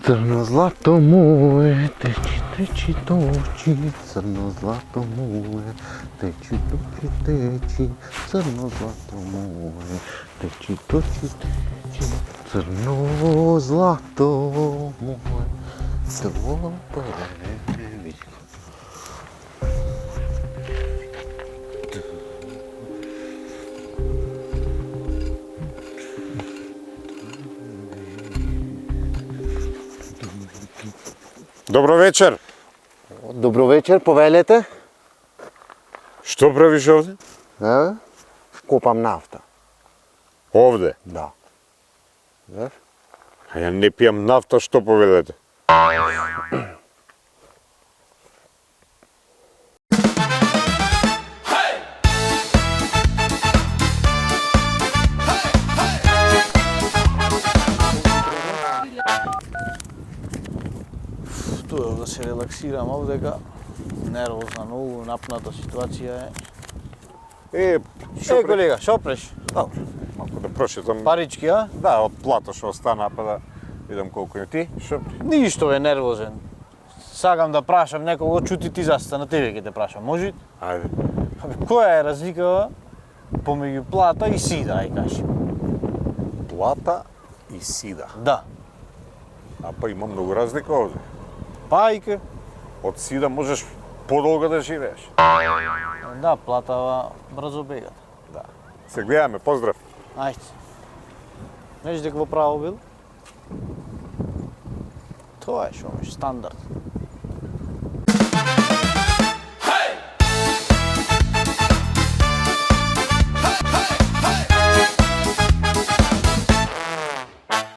Црно злато мое, течи, течи, точи, црно злато мое, течи, точи, течи, црно злато мое, течи, точи, течи, црно злато мое, твое вино. Добро вечер. Добро вечер, повелете. Што правиш овде? Копам нафта. Овде? Да. Знаеш? А ја не пијам нафта, што поведете? Тоа да се релаксирам овдека. Нервозна, многу напната ситуација е. Колега, шо преш? Добро. Малку да прошетам. Парички, а? Да, од плата што остана, па да видам колку е ти. Шо? Ништо бе нервозен. Сакам да прашам некого, чути ти застана, тебе ќе те прашам, може? Ајде. Која е разликава помеѓу плата и сида, ај кажи? Плата и сида. Да. А па има многу разлика овде. Пајке. Од сида можеш подолго да живееш. Да, платава брзо бегат. Да. Се гледаме, поздрав. Ајде. Знаеш дека во право бил? Тоа е шо, стандард.